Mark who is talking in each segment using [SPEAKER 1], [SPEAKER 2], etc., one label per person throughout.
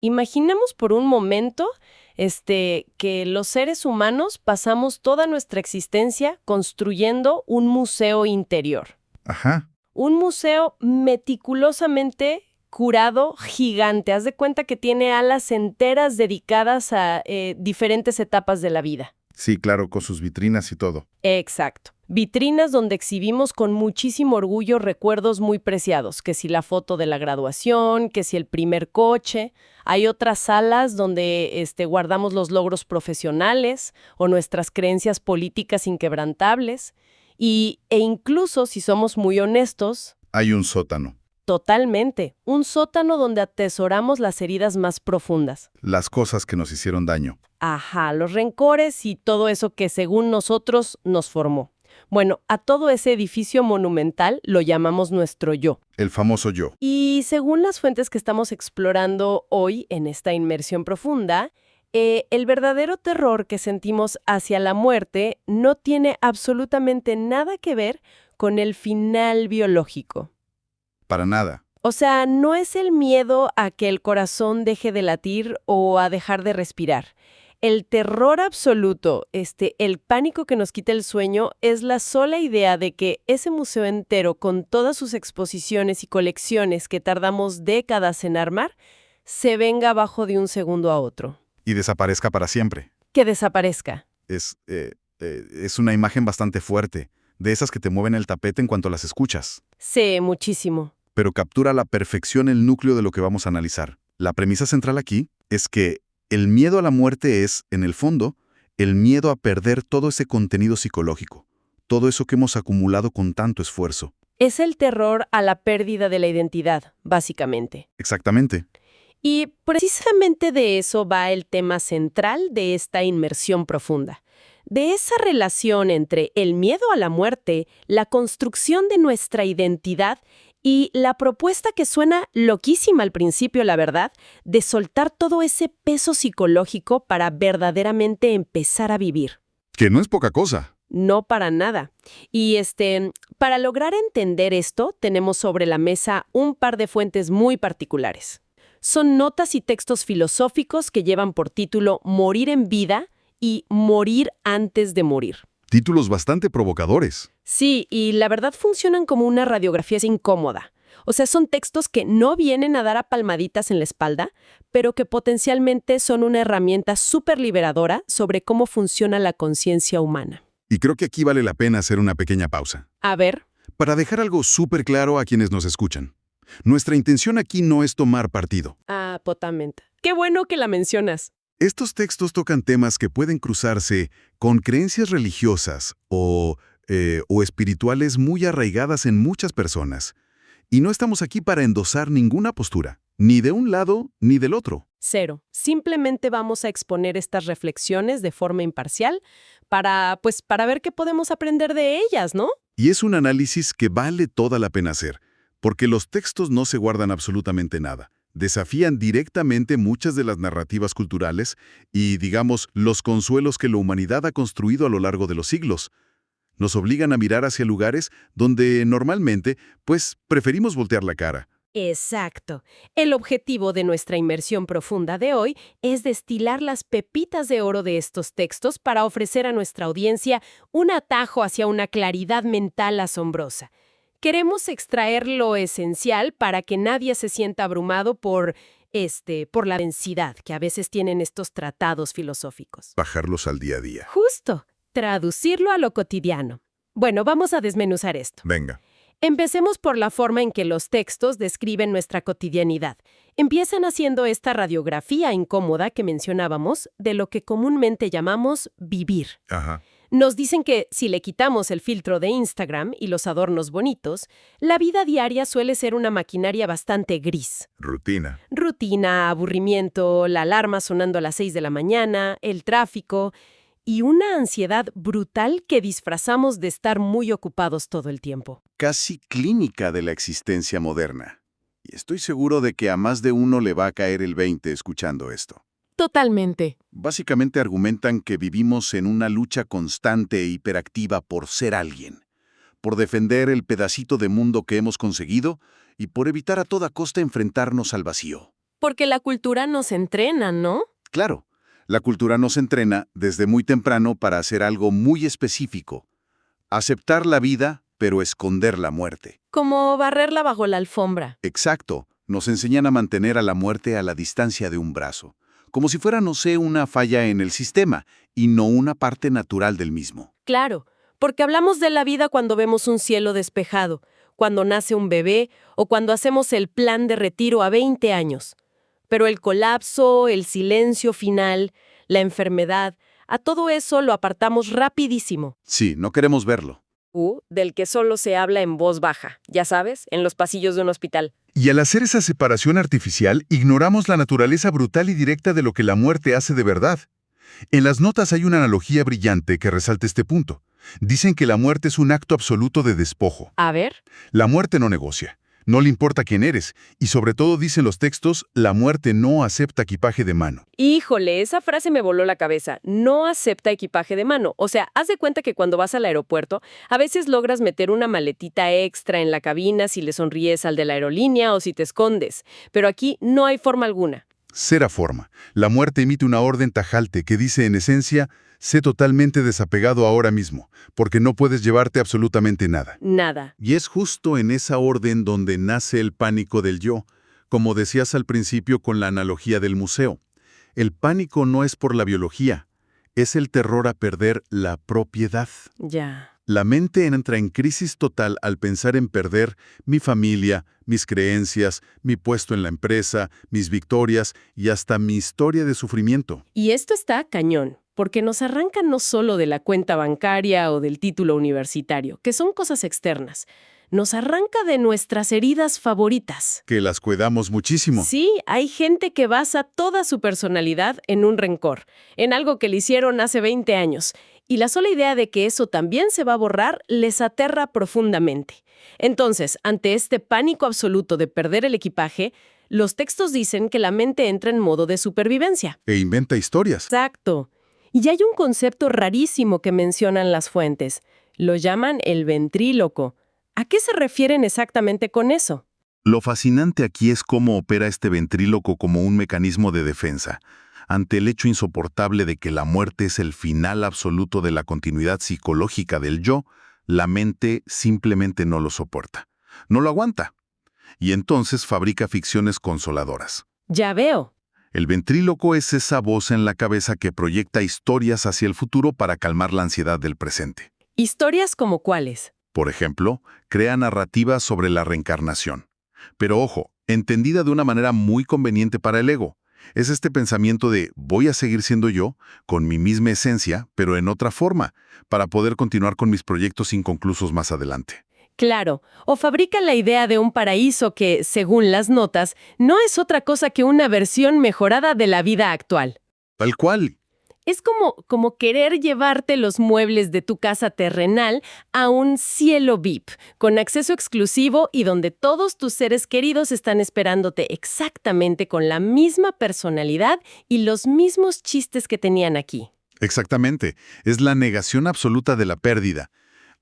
[SPEAKER 1] Imaginemos por un momento, que los seres humanos pasamos toda nuestra existencia construyendo un museo interior.
[SPEAKER 2] Ajá.
[SPEAKER 1] Un museo meticulosamente curado, gigante. Haz de cuenta que tiene alas enteras dedicadas a diferentes etapas de la vida.
[SPEAKER 2] Sí, claro, con sus vitrinas y todo.
[SPEAKER 1] Exacto. Vitrinas donde exhibimos con muchísimo orgullo recuerdos muy preciados, que si la foto de la graduación, que si el primer coche. Hay otras salas donde guardamos los logros profesionales o nuestras creencias políticas inquebrantables. E incluso, si somos muy honestos,
[SPEAKER 2] Hay un sótano.
[SPEAKER 1] totalmente, un sótano donde atesoramos las heridas más profundas.
[SPEAKER 2] Las cosas que nos hicieron daño.
[SPEAKER 1] Ajá, los rencores y todo eso que según nosotros nos formó. Bueno, a todo ese edificio monumental lo llamamos nuestro yo.
[SPEAKER 2] El famoso yo.
[SPEAKER 1] Y según las fuentes que estamos explorando hoy en esta inmersión profunda, el verdadero terror que sentimos hacia la muerte no tiene absolutamente nada que ver con el final biológico.
[SPEAKER 2] Para nada.
[SPEAKER 1] O sea, no es el miedo a que el corazón deje de latir o a dejar de respirar. El terror absoluto, el pánico que nos quita el sueño, es la sola idea de que ese museo entero, con todas sus exposiciones y colecciones que tardamos décadas en armar, se venga abajo de un segundo a otro.
[SPEAKER 2] Y desaparezca para siempre.
[SPEAKER 1] Que desaparezca.
[SPEAKER 2] Es una imagen bastante fuerte, de esas que te mueven el tapete en cuanto las escuchas.
[SPEAKER 1] Sé muchísimo.
[SPEAKER 2] Pero captura a la perfección el núcleo de lo que vamos a analizar. La premisa central aquí es que el miedo a la muerte es, en el fondo, el miedo a perder todo ese contenido psicológico, todo eso que hemos acumulado con tanto esfuerzo.
[SPEAKER 1] Es el terror a la pérdida de la identidad, básicamente.
[SPEAKER 2] Exactamente.
[SPEAKER 1] Y precisamente de eso va el tema central de esta inmersión profunda. De esa relación entre el miedo a la muerte, la construcción de nuestra identidad y la propuesta que suena loquísima al principio, la verdad, de soltar todo ese peso psicológico para verdaderamente empezar a vivir.
[SPEAKER 2] Que no es poca cosa.
[SPEAKER 1] No para nada. Y para lograr entender esto, tenemos sobre la mesa un par de fuentes muy particulares. Son notas y textos filosóficos que llevan por título Morir en vida y Morir antes de morir.
[SPEAKER 2] Títulos bastante provocadores.
[SPEAKER 1] Sí, y la verdad funcionan como una radiografía incómoda. O sea, son textos que no vienen a dar a palmaditas en la espalda, pero que potencialmente son una herramienta súper liberadora sobre cómo funciona la conciencia humana.
[SPEAKER 2] Y creo que aquí vale la pena hacer una pequeña pausa.
[SPEAKER 1] A ver.
[SPEAKER 2] Para dejar algo súper claro a quienes nos escuchan. Nuestra intención aquí no es tomar partido.
[SPEAKER 1] Ah, totalmente. Qué bueno que la mencionas.
[SPEAKER 2] Estos textos tocan temas que pueden cruzarse con creencias religiosas o espirituales muy arraigadas en muchas personas. Y no estamos aquí para endosar ninguna postura, ni de un lado ni del otro.
[SPEAKER 1] Cero. Simplemente vamos a exponer estas reflexiones de forma imparcial para ver qué podemos aprender de ellas, ¿no?
[SPEAKER 2] Y es un análisis que vale toda la pena hacer, porque los textos no se guardan absolutamente nada. Desafían directamente muchas de las narrativas culturales y, digamos, los consuelos que la humanidad ha construido a lo largo de los siglos. Nos obligan a mirar hacia lugares donde normalmente, preferimos voltear la cara.
[SPEAKER 1] Exacto. El objetivo de nuestra inmersión profunda de hoy es destilar las pepitas de oro de estos textos para ofrecer a nuestra audiencia un atajo hacia una claridad mental asombrosa. Queremos extraer lo esencial para que nadie se sienta abrumado por la densidad que a veces tienen estos tratados filosóficos.
[SPEAKER 2] Bajarlos al día a día.
[SPEAKER 1] Justo, traducirlo a lo cotidiano. Bueno, vamos a desmenuzar esto.
[SPEAKER 2] Venga.
[SPEAKER 1] Empecemos por la forma en que los textos describen nuestra cotidianidad. Empiezan haciendo esta radiografía incómoda que mencionábamos de lo que comúnmente llamamos vivir.
[SPEAKER 2] Ajá.
[SPEAKER 1] Nos dicen que si le quitamos el filtro de Instagram y los adornos bonitos, la vida diaria suele ser una maquinaria bastante gris.
[SPEAKER 2] Rutina.
[SPEAKER 1] Rutina, aburrimiento, la alarma sonando a las 6 de la mañana, el tráfico y una ansiedad brutal que disfrazamos de estar muy ocupados todo el tiempo.
[SPEAKER 3] Casi clínica de la existencia moderna. Y estoy seguro de que a más de uno le va a caer el 20 escuchando esto.
[SPEAKER 1] Totalmente.
[SPEAKER 3] Básicamente argumentan que vivimos en una lucha constante e hiperactiva por ser alguien, por defender el pedacito de mundo que hemos conseguido y por evitar a toda costa enfrentarnos al vacío.
[SPEAKER 1] Porque la cultura nos entrena, ¿no?
[SPEAKER 3] Claro, la cultura nos entrena desde muy temprano para hacer algo muy específico. Aceptar la vida, pero esconder la muerte.
[SPEAKER 1] Como barrerla bajo la alfombra.
[SPEAKER 3] Exacto, nos enseñan a mantener a la muerte a la distancia de un brazo. Como si fuera, no sé, una falla en el sistema, y no una parte natural del mismo.
[SPEAKER 1] Claro, porque hablamos de la vida cuando vemos un cielo despejado, cuando nace un bebé o cuando hacemos el plan de retiro a 20 años. Pero el colapso, el silencio final, la enfermedad, a todo eso lo apartamos rapidísimo.
[SPEAKER 3] Sí, no queremos verlo.
[SPEAKER 1] Del que solo se habla en voz baja, ya sabes, en los pasillos de un hospital.
[SPEAKER 2] Y al hacer esa separación artificial, ignoramos la naturaleza brutal y directa de lo que la muerte hace de verdad. En las notas hay una analogía brillante que resalta este punto. Dicen que la muerte es un acto absoluto de despojo.
[SPEAKER 1] A ver.
[SPEAKER 2] La muerte no negocia. No le importa quién eres. Y sobre todo, dicen los textos, la muerte no acepta equipaje de mano.
[SPEAKER 1] Híjole, esa frase me voló la cabeza. No acepta equipaje de mano. O sea, haz de cuenta que cuando vas al aeropuerto, a veces logras meter una maletita extra en la cabina si le sonríes al de la aerolínea o si te escondes. Pero aquí no hay forma alguna.
[SPEAKER 2] Cera forma. La muerte emite una orden tajante que dice en esencia, sé totalmente desapegado ahora mismo, porque no puedes llevarte absolutamente nada.
[SPEAKER 1] Nada.
[SPEAKER 2] Y es justo en esa orden donde nace el pánico del yo, como decías al principio con la analogía del museo. El pánico no es por la biología, es el terror a perder la propiedad.
[SPEAKER 1] Ya.
[SPEAKER 2] La mente entra en crisis total al pensar en perder mi familia, mis creencias, mi puesto en la empresa, mis victorias y hasta mi historia de sufrimiento.
[SPEAKER 1] Y esto está cañón, porque nos arranca no solo de la cuenta bancaria o del título universitario, que son cosas externas. Nos arranca de nuestras heridas favoritas.
[SPEAKER 2] Que las cuidamos muchísimo.
[SPEAKER 1] Sí, hay gente que basa toda su personalidad en un rencor, en algo que le hicieron hace 20 años. Y la sola idea de que eso también se va a borrar les aterra profundamente. Entonces, ante este pánico absoluto de perder el equipaje, los textos dicen que la mente entra en modo de supervivencia.
[SPEAKER 2] E inventa historias.
[SPEAKER 1] Exacto. Y hay un concepto rarísimo que mencionan las fuentes. Lo llaman el ventríloco. ¿A qué se refieren exactamente con eso?
[SPEAKER 2] Lo fascinante aquí es cómo opera este ventríloco como un mecanismo de defensa. Ante el hecho insoportable de que la muerte es el final absoluto de la continuidad psicológica del yo, la mente simplemente no lo soporta. No lo aguanta. Y entonces fabrica ficciones consoladoras.
[SPEAKER 1] Ya veo.
[SPEAKER 2] El ventríloco es esa voz en la cabeza que proyecta historias hacia el futuro para calmar la ansiedad del presente.
[SPEAKER 1] ¿Historias como cuáles?
[SPEAKER 2] Por ejemplo, crea narrativas sobre la reencarnación. Pero ojo, entendida de una manera muy conveniente para el ego. Es este pensamiento de voy a seguir siendo yo, con mi misma esencia, pero en otra forma, para poder continuar con mis proyectos inconclusos más adelante.
[SPEAKER 1] Claro, o fabrican la idea de un paraíso que, según las notas, no es otra cosa que una versión mejorada de la vida actual.
[SPEAKER 2] Tal cual.
[SPEAKER 1] Es como querer llevarte los muebles de tu casa terrenal a un cielo VIP, con acceso exclusivo y donde todos tus seres queridos están esperándote exactamente con la misma personalidad y los mismos chistes que tenían aquí.
[SPEAKER 2] Exactamente. Es la negación absoluta de la pérdida.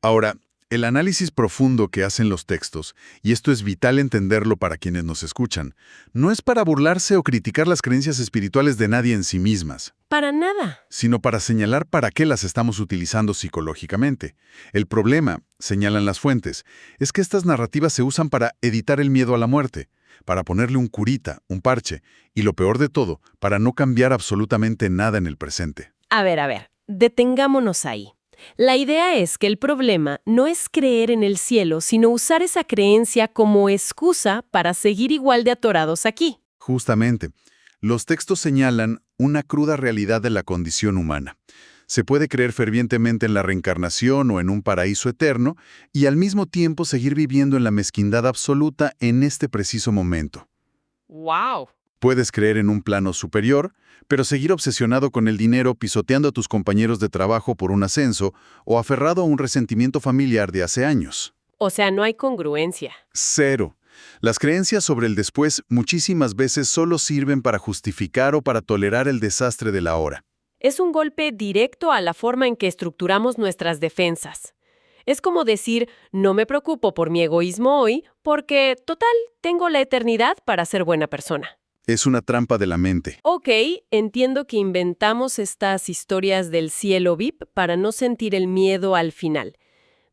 [SPEAKER 2] Ahora, el análisis profundo que hacen los textos, y esto es vital entenderlo para quienes nos escuchan, no es para burlarse o criticar las creencias espirituales de nadie en sí mismas.
[SPEAKER 1] Para nada.
[SPEAKER 2] Sino para señalar para qué las estamos utilizando psicológicamente. El problema, señalan las fuentes, es que estas narrativas se usan para evitar el miedo a la muerte, para ponerle un curita, un parche, y lo peor de todo, para no cambiar absolutamente nada en el presente.
[SPEAKER 1] A ver, detengámonos ahí. La idea es que el problema no es creer en el cielo, sino usar esa creencia como excusa para seguir igual de atorados aquí.
[SPEAKER 2] Justamente, los textos señalan una cruda realidad de la condición humana. Se puede creer fervientemente en la reencarnación o en un paraíso eterno y al mismo tiempo seguir viviendo en la mezquindad absoluta en este preciso momento.
[SPEAKER 1] ¡Wow!
[SPEAKER 2] Puedes creer en un plano superior, pero seguir obsesionado con el dinero, pisoteando a tus compañeros de trabajo por un ascenso o aferrado a un resentimiento familiar de hace años.
[SPEAKER 1] O sea, no hay congruencia.
[SPEAKER 2] Cero. Las creencias sobre el después muchísimas veces solo sirven para justificar o para tolerar el desastre del ahora.
[SPEAKER 1] Es un golpe directo a la forma en que estructuramos nuestras defensas. Es como decir, no me preocupo por mi egoísmo hoy porque, total, tengo la eternidad para ser buena persona.
[SPEAKER 2] Es una trampa de la mente.
[SPEAKER 1] Ok, entiendo que inventamos estas historias del cielo VIP para no sentir el miedo al final.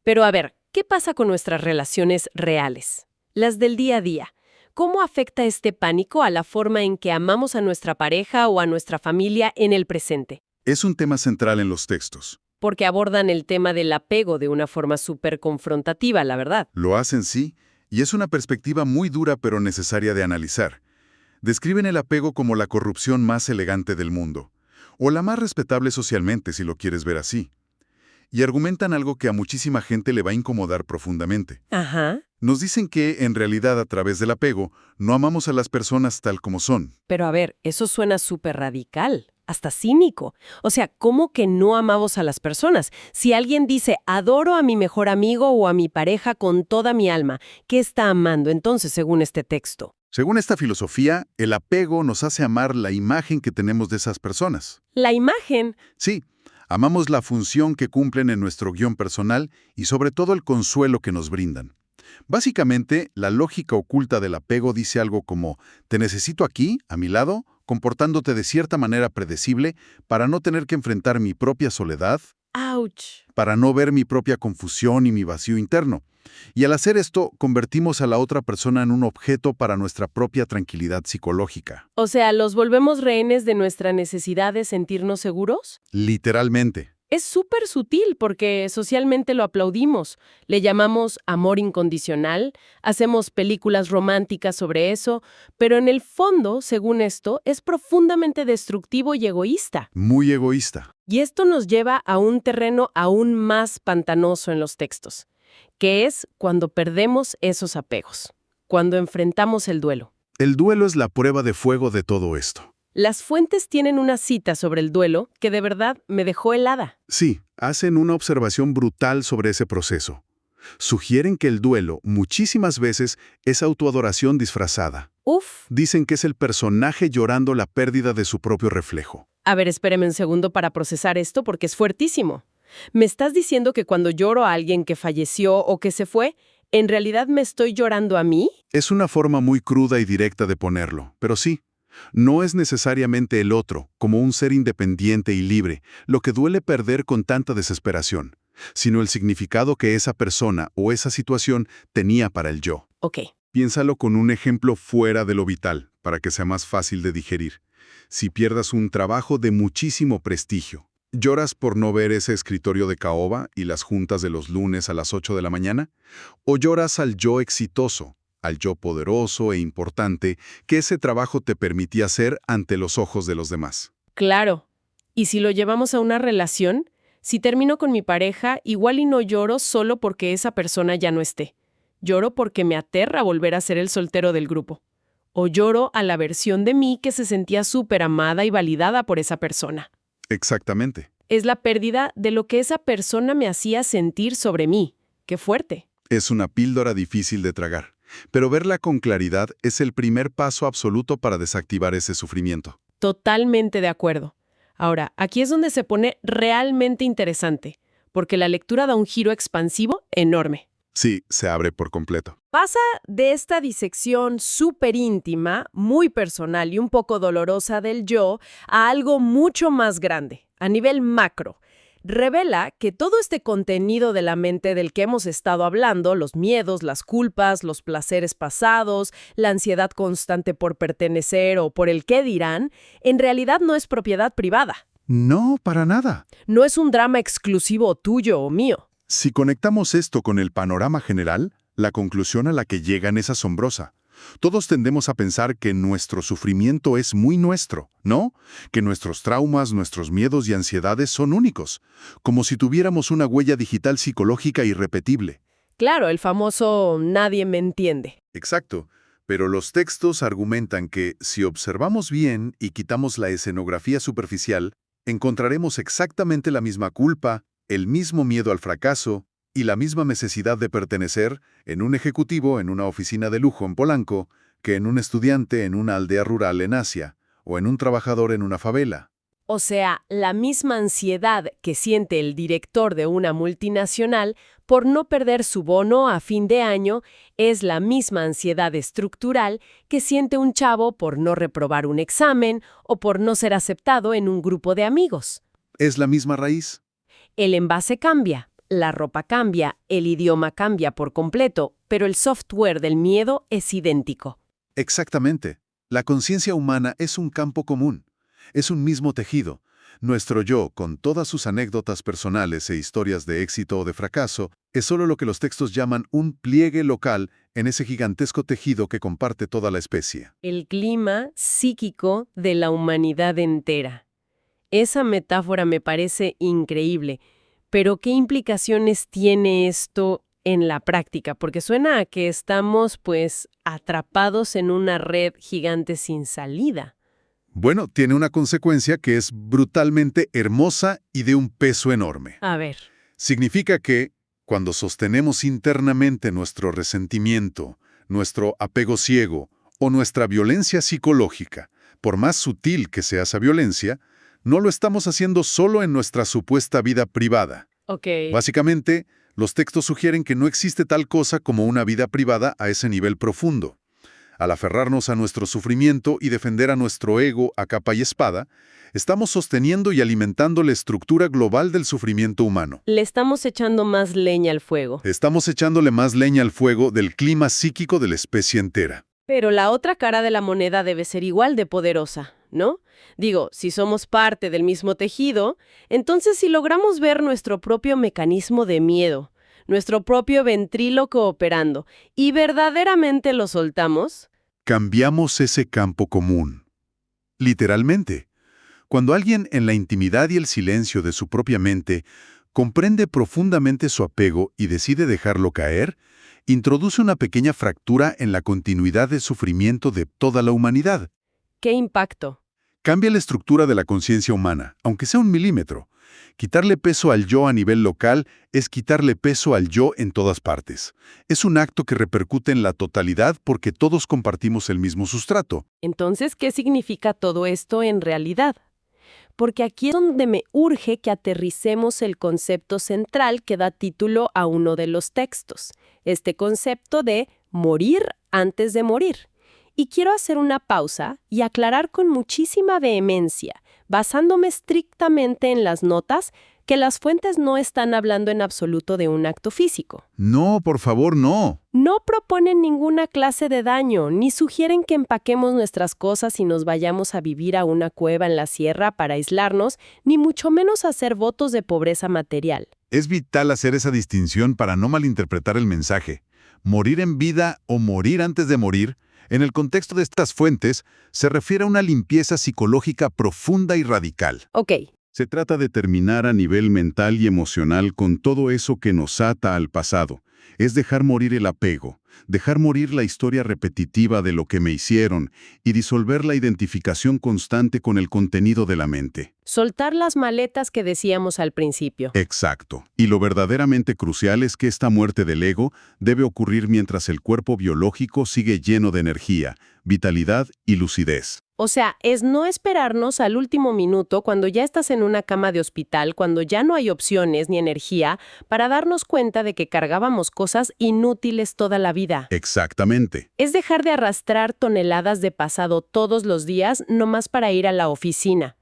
[SPEAKER 1] Pero a ver, ¿qué pasa con nuestras relaciones reales? Las del día a día. ¿Cómo afecta este pánico a la forma en que amamos a nuestra pareja o a nuestra familia en el presente?
[SPEAKER 2] Es un tema central en los textos.
[SPEAKER 1] Porque abordan el tema del apego de una forma súper confrontativa, la verdad.
[SPEAKER 2] Lo hacen sí, y es una perspectiva muy dura pero necesaria de analizar. Describen el apego como la corrupción más elegante del mundo, o la más respetable socialmente si lo quieres ver así. Y argumentan algo que a muchísima gente le va a incomodar profundamente.
[SPEAKER 1] Ajá.
[SPEAKER 2] Nos dicen que, en realidad, a través del apego, no amamos a las personas tal como son.
[SPEAKER 1] Pero a ver, eso suena súper radical, hasta cínico. O sea, ¿cómo que no amamos a las personas? Si alguien dice, adoro a mi mejor amigo o a mi pareja con toda mi alma, ¿qué está amando entonces según este texto?
[SPEAKER 2] Según esta filosofía, el apego nos hace amar la imagen que tenemos de esas personas.
[SPEAKER 1] La imagen.
[SPEAKER 2] Sí, amamos la función que cumplen en nuestro guión personal y sobre todo el consuelo que nos brindan. Básicamente, la lógica oculta del apego dice algo como, te necesito aquí, a mi lado, comportándote de cierta manera predecible para no tener que enfrentar mi propia soledad,
[SPEAKER 1] ¡Auch!
[SPEAKER 2] para no ver mi propia confusión y mi vacío interno. Y al hacer esto, convertimos a la otra persona en un objeto para nuestra propia tranquilidad psicológica.
[SPEAKER 1] O sea, ¿los volvemos rehenes de nuestra necesidad de sentirnos seguros?
[SPEAKER 2] Literalmente.
[SPEAKER 1] Es súper sutil porque socialmente lo aplaudimos. Le llamamos amor incondicional, hacemos películas románticas sobre eso, pero en el fondo, según esto, es profundamente destructivo y egoísta.
[SPEAKER 2] Muy egoísta.
[SPEAKER 1] Y esto nos lleva a un terreno aún más pantanoso en los textos, que es cuando perdemos esos apegos, cuando enfrentamos el duelo.
[SPEAKER 2] El duelo es la prueba de fuego de todo esto.
[SPEAKER 1] Las fuentes tienen una cita sobre el duelo que de verdad me dejó helada.
[SPEAKER 2] Sí, hacen una observación brutal sobre ese proceso. Sugieren que el duelo, muchísimas veces, es autoadoración disfrazada.
[SPEAKER 1] Uf.
[SPEAKER 2] Dicen que es el personaje llorando la pérdida de su propio reflejo.
[SPEAKER 1] A ver, espéreme un segundo para procesar esto porque es fuertísimo. ¿Me estás diciendo que cuando lloro a alguien que falleció o que se fue, en realidad me estoy llorando a mí?
[SPEAKER 2] Es una forma muy cruda y directa de ponerlo, pero sí. No es necesariamente el otro, como un ser independiente y libre, lo que duele perder con tanta desesperación, sino el significado que esa persona o esa situación tenía para el yo.
[SPEAKER 1] Ok.
[SPEAKER 2] Piénsalo con un ejemplo fuera de lo vital, para que sea más fácil de digerir. Si pierdas un trabajo de muchísimo prestigio, ¿lloras por no ver ese escritorio de caoba y las juntas de los lunes a las 8 de la mañana? ¿O lloras al yo exitoso, al yo poderoso e importante que ese trabajo te permitía ser ante los ojos de los demás?
[SPEAKER 1] Claro. ¿Y si lo llevamos a una relación? Si termino con mi pareja, igual y no lloro solo porque esa persona ya no esté. Lloro porque me aterra volver a ser el soltero del grupo. O lloro a la versión de mí que se sentía súper amada y validada por esa persona.
[SPEAKER 2] Exactamente.
[SPEAKER 1] Es la pérdida de lo que esa persona me hacía sentir sobre mí. ¡Qué fuerte!
[SPEAKER 2] Es una píldora difícil de tragar, pero verla con claridad es el primer paso absoluto para desactivar ese sufrimiento.
[SPEAKER 1] Totalmente de acuerdo. Ahora, aquí es donde se pone realmente interesante, porque la lectura da un giro expansivo enorme.
[SPEAKER 2] Sí, se abre por completo.
[SPEAKER 1] Pasa de esta disección súper íntima, muy personal y un poco dolorosa del yo a algo mucho más grande, a nivel macro. Revela que todo este contenido de la mente del que hemos estado hablando, los miedos, las culpas, los placeres pasados, la ansiedad constante por pertenecer o por el qué dirán, en realidad no es propiedad privada.
[SPEAKER 2] No, para nada.
[SPEAKER 1] No es un drama exclusivo tuyo o mío.
[SPEAKER 2] Si conectamos esto con el panorama general, la conclusión a la que llegan es asombrosa. Todos tendemos a pensar que nuestro sufrimiento es muy nuestro, ¿no? Que nuestros traumas, nuestros miedos y ansiedades son únicos, como si tuviéramos una huella digital psicológica irrepetible.
[SPEAKER 1] Claro, el famoso nadie me entiende.
[SPEAKER 2] Exacto, pero los textos argumentan que si observamos bien y quitamos la escenografía superficial, encontraremos exactamente la misma culpa, el mismo miedo al fracaso y la misma necesidad de pertenecer en un ejecutivo en una oficina de lujo en Polanco que en un estudiante en una aldea rural en Asia o en un trabajador en una favela.
[SPEAKER 1] O sea, la misma ansiedad que siente el director de una multinacional por no perder su bono a fin de año es la misma ansiedad estructural que siente un chavo por no reprobar un examen o por no ser aceptado en un grupo de amigos.
[SPEAKER 3] ¿Es la misma raíz?
[SPEAKER 1] El envase cambia, la ropa cambia, el idioma cambia por completo, pero el software del miedo es idéntico.
[SPEAKER 3] Exactamente. La conciencia humana es un campo común. Es un mismo tejido. Nuestro yo, con todas sus anécdotas personales e historias de éxito o de fracaso, es solo lo que los textos llaman un pliegue local en ese gigantesco tejido que comparte toda la especie.
[SPEAKER 1] El clima psíquico de la humanidad entera. Esa metáfora me parece increíble, pero ¿qué implicaciones tiene esto en la práctica? Porque suena a que estamos, atrapados en una red gigante sin salida.
[SPEAKER 3] Bueno, tiene una consecuencia que es brutalmente hermosa y de un peso enorme.
[SPEAKER 1] A ver.
[SPEAKER 3] Significa que, cuando sostenemos internamente nuestro resentimiento, nuestro apego ciego o nuestra violencia psicológica, por más sutil que sea esa violencia, no lo estamos haciendo solo en nuestra supuesta vida privada.
[SPEAKER 1] Ok.
[SPEAKER 3] Básicamente, los textos sugieren que no existe tal cosa como una vida privada a ese nivel profundo. Al aferrarnos a nuestro sufrimiento y defender a nuestro ego a capa y espada, estamos sosteniendo y alimentando la estructura global del sufrimiento humano.
[SPEAKER 1] Le estamos echando más leña al fuego.
[SPEAKER 3] Estamos echándole más leña al fuego del clima psíquico de la especie entera.
[SPEAKER 1] Pero la otra cara de la moneda debe ser igual de poderosa, ¿no? Digo, si somos parte del mismo tejido, entonces si logramos ver nuestro propio mecanismo de miedo, nuestro propio ventríloco operando, y verdaderamente lo soltamos,
[SPEAKER 3] cambiamos ese campo común. Literalmente. Cuando alguien en la intimidad y el silencio de su propia mente comprende profundamente su apego y decide dejarlo caer, introduce una pequeña fractura en la continuidad de sufrimiento de toda la humanidad.
[SPEAKER 1] ¿qué impacto?
[SPEAKER 3] Cambia la estructura de la conciencia humana, aunque sea 1 milímetro. Quitarle peso al yo a nivel local es quitarle peso al yo en todas partes. Es un acto que repercute en la totalidad porque todos compartimos el mismo sustrato.
[SPEAKER 1] Entonces, ¿qué significa todo esto en realidad? Porque aquí es donde me urge que aterricemos el concepto central que da título a uno de los textos, este concepto de morir antes de morir. Y quiero hacer una pausa y aclarar con muchísima vehemencia, basándome estrictamente en las notas, que las fuentes no están hablando en absoluto de un acto físico.
[SPEAKER 3] No, por favor, no.
[SPEAKER 1] No proponen ninguna clase de daño, ni sugieren que empaquemos nuestras cosas y nos vayamos a vivir a una cueva en la sierra para aislarnos, ni mucho menos hacer votos de pobreza material.
[SPEAKER 3] Es vital hacer esa distinción para no malinterpretar el mensaje. Morir en vida o morir antes de morir, en el contexto de estas fuentes, se refiere a una limpieza psicológica profunda y radical.
[SPEAKER 1] Ok.
[SPEAKER 2] Se trata de terminar a nivel mental y emocional con todo eso que nos ata al pasado. Es dejar morir el apego, dejar morir la historia repetitiva de lo que me hicieron y disolver la identificación constante con el contenido de la mente.
[SPEAKER 1] Soltar las maletas que decíamos al principio.
[SPEAKER 2] Exacto. Y lo verdaderamente crucial es que esta muerte del ego debe ocurrir mientras el cuerpo biológico sigue lleno de energía, vitalidad y lucidez.
[SPEAKER 1] O sea, es no esperarnos al último minuto cuando ya estás en una cama de hospital, cuando ya no hay opciones ni energía, para darnos cuenta de que cargábamos cosas inútiles toda la vida.
[SPEAKER 2] Exactamente.
[SPEAKER 1] Es dejar de arrastrar toneladas de pasado todos los días nomás para ir a la oficina.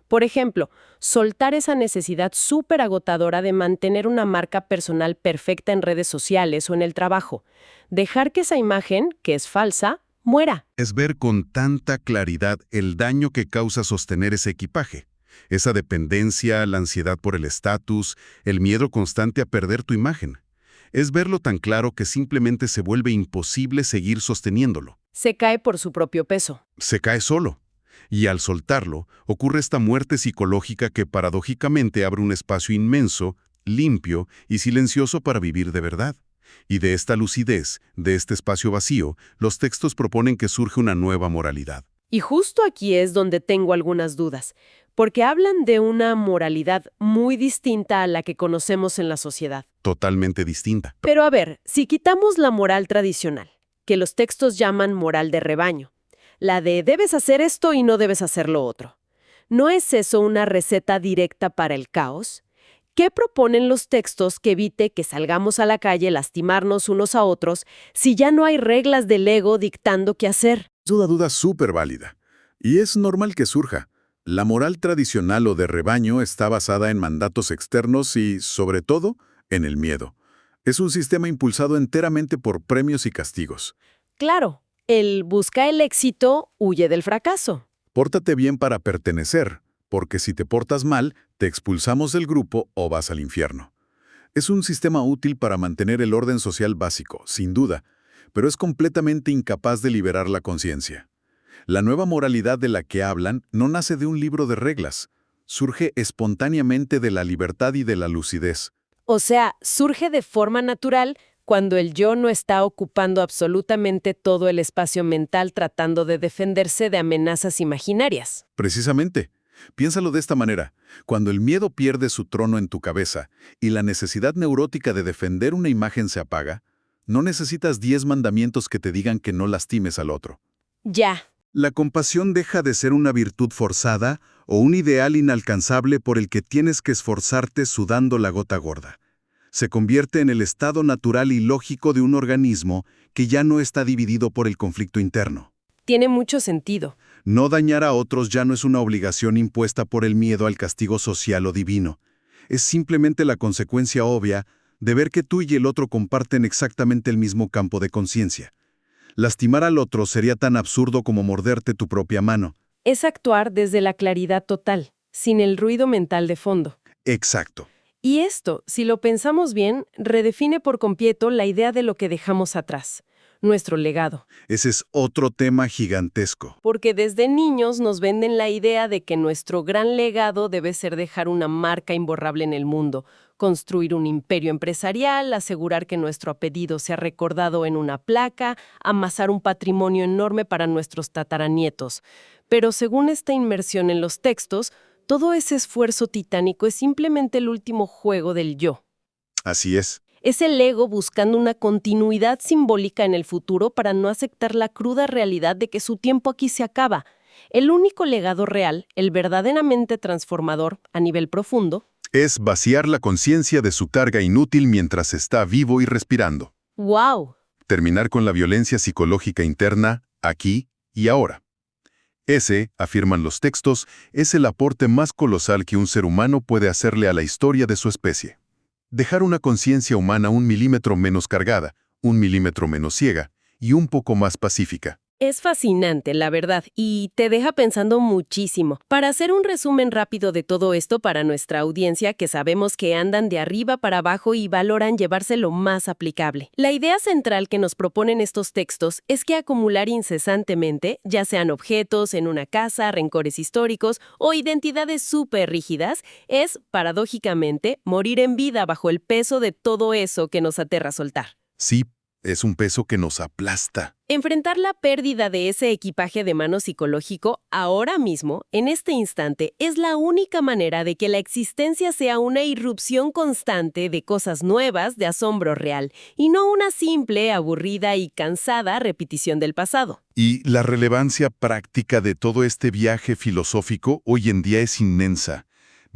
[SPEAKER 1] Por ejemplo, soltar esa necesidad súper agotadora de mantener una marca personal perfecta en redes sociales o en el trabajo. Dejar que esa imagen, que es falsa, muera.
[SPEAKER 2] Es ver con tanta claridad el daño que causa sostener ese equipaje. Esa dependencia, la ansiedad por el estatus, el miedo constante a perder tu imagen. Es verlo tan claro que simplemente se vuelve imposible seguir sosteniéndolo.
[SPEAKER 1] Se cae por su propio peso.
[SPEAKER 2] Se cae solo. Y al soltarlo, ocurre esta muerte psicológica que paradójicamente abre un espacio inmenso, limpio y silencioso para vivir de verdad. Y de esta lucidez, de este espacio vacío, los textos proponen que surge una nueva moralidad.
[SPEAKER 1] Y justo aquí es donde tengo algunas dudas, porque hablan de una moralidad muy distinta a la que conocemos en la sociedad.
[SPEAKER 2] Totalmente distinta.
[SPEAKER 1] Pero a ver, si quitamos la moral tradicional, que los textos llaman moral de rebaño, la de debes hacer esto y no debes hacer lo otro, ¿No es eso una receta directa para el caos? ¿Qué proponen los textos que evite que salgamos a la calle lastimarnos unos a otros si ya no hay reglas del ego dictando qué hacer?
[SPEAKER 2] Es una duda súper válida. Y es normal que surja. La moral tradicional o de rebaño está basada en mandatos externos y, sobre todo, en el miedo. Es un sistema impulsado enteramente por premios y castigos.
[SPEAKER 1] Claro, el busca el éxito huye del fracaso.
[SPEAKER 2] Pórtate bien para pertenecer, porque si te portas mal, te expulsamos del grupo o vas al infierno. Es un sistema útil para mantener el orden social básico, sin duda, pero es completamente incapaz de liberar la conciencia. La nueva moralidad de la que hablan no nace de un libro de reglas, surge espontáneamente de la libertad y de la lucidez.
[SPEAKER 1] O sea, surge de forma natural cuando el yo no está ocupando absolutamente todo el espacio mental tratando de defenderse de amenazas imaginarias.
[SPEAKER 2] Precisamente. Piénsalo de esta manera. Cuando el miedo pierde su trono en tu cabeza y la necesidad neurótica de defender una imagen se apaga, no necesitas 10 mandamientos que te digan que no lastimes al otro.
[SPEAKER 1] Ya.
[SPEAKER 3] La compasión deja de ser una virtud forzada o un ideal inalcanzable por el que tienes que esforzarte sudando la gota gorda. Se convierte en el estado natural y lógico de un organismo que ya no está dividido por el conflicto interno.
[SPEAKER 1] Tiene mucho sentido.
[SPEAKER 3] No dañar a otros ya no es una obligación impuesta por el miedo al castigo social o divino. Es simplemente la consecuencia obvia de ver que tú y el otro comparten exactamente el mismo campo de conciencia. Lastimar al otro sería tan absurdo como morderte tu propia mano.
[SPEAKER 1] Es actuar desde la claridad total, sin el ruido mental de fondo.
[SPEAKER 3] Exacto.
[SPEAKER 1] Y esto, si lo pensamos bien, redefine por completo la idea de lo que dejamos atrás, nuestro legado.
[SPEAKER 3] Ese es otro tema gigantesco.
[SPEAKER 1] Porque desde niños nos venden la idea de que nuestro gran legado debe ser dejar una marca imborrable en el mundo, construir un imperio empresarial, asegurar que nuestro apellido sea recordado en una placa, amasar un patrimonio enorme para nuestros tataranietos. Pero según esta inmersión en los textos, todo ese esfuerzo titánico es simplemente el último juego del yo.
[SPEAKER 3] Así es.
[SPEAKER 1] Es el ego buscando una continuidad simbólica en el futuro para no aceptar la cruda realidad de que su tiempo aquí se acaba. El único legado real, el verdaderamente transformador a nivel profundo,
[SPEAKER 3] Es vaciar la conciencia de su carga inútil mientras está vivo y respirando.
[SPEAKER 1] ¡wow!
[SPEAKER 3] Terminar con la violencia psicológica interna, aquí y ahora. Ese, afirman los textos, es el aporte más colosal que un ser humano puede hacerle a la historia de su especie. Dejar una conciencia humana 1 milímetro menos cargada, 1 milímetro menos ciega y un poco más pacífica.
[SPEAKER 1] Es fascinante, la verdad, y te deja pensando muchísimo. Para hacer un resumen rápido de todo esto para nuestra audiencia, que sabemos que andan de arriba para abajo y valoran llevarse lo más aplicable. La idea central que nos proponen estos textos es que acumular incesantemente, ya sean objetos en una casa, rencores históricos o identidades súper rígidas, es, paradójicamente, morir en vida bajo el peso de todo eso que nos aterra soltar.
[SPEAKER 3] Sí, es un peso que nos aplasta.
[SPEAKER 1] Enfrentar la pérdida de ese equipaje de mano psicológico ahora mismo, en este instante, es la única manera de que la existencia sea una irrupción constante de cosas nuevas de asombro real, y no una simple, aburrida y cansada repetición del pasado.
[SPEAKER 3] Y la relevancia práctica de todo este viaje filosófico hoy en día es inmensa.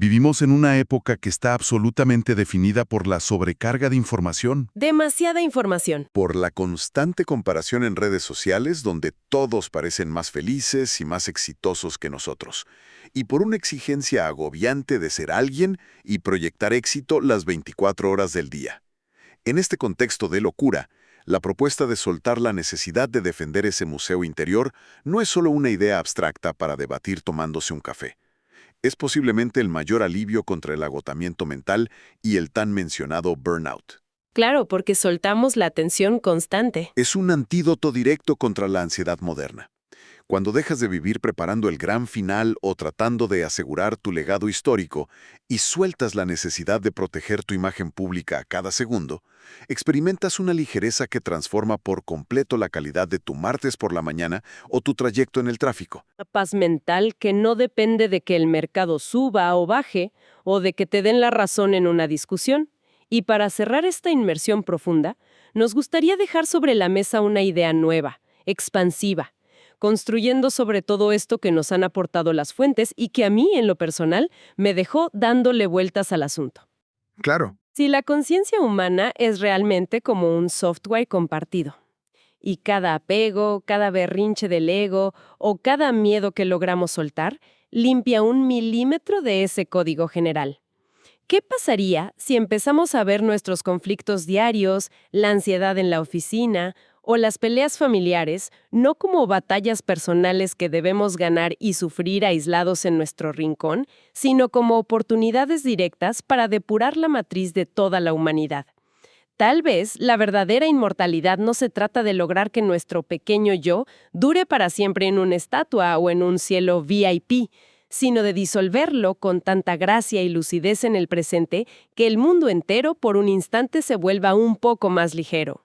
[SPEAKER 3] Vivimos en una época que está absolutamente definida por la sobrecarga de información.
[SPEAKER 1] Demasiada información.
[SPEAKER 3] Por la constante comparación en redes sociales donde todos parecen más felices y más exitosos que nosotros. Y por una exigencia agobiante de ser alguien y proyectar éxito las 24 horas del día. En este contexto de locura, la propuesta de soltar la necesidad de defender ese museo interior no es solo una idea abstracta para debatir tomándose un café. Es posiblemente el mayor alivio contra el agotamiento mental y el tan mencionado burnout.
[SPEAKER 1] Claro, porque soltamos la tensión constante.
[SPEAKER 3] Es un antídoto directo contra la ansiedad moderna. Cuando dejas de vivir preparando el gran final o tratando de asegurar tu legado histórico y sueltas la necesidad de proteger tu imagen pública a cada segundo, experimentas una ligereza que transforma por completo la calidad de tu martes por la mañana o tu trayecto en el tráfico.
[SPEAKER 1] Una paz mental que no depende de que el mercado suba o baje o de que te den la razón en una discusión. Y para cerrar esta inmersión profunda, nos gustaría dejar sobre la mesa una idea nueva, expansiva. construyendo sobre todo esto que nos han aportado las fuentes y que a mí, en lo personal, me dejó dándole vueltas al asunto.
[SPEAKER 4] Claro.
[SPEAKER 1] Si la conciencia humana es realmente como un software compartido, y cada apego, cada berrinche del ego o cada miedo que logramos soltar limpia 1 milímetro de ese código general. ¿Qué pasaría si empezamos a ver nuestros conflictos diarios, la ansiedad en la oficina o las peleas familiares no como batallas personales que debemos ganar y sufrir aislados en nuestro rincón, sino como oportunidades directas para depurar la matriz de toda la humanidad? Tal vez la verdadera inmortalidad no se trata de lograr que nuestro pequeño yo dure para siempre en una estatua o en un cielo VIP, sino de disolverlo con tanta gracia y lucidez en el presente que el mundo entero por un instante se vuelva un poco más ligero.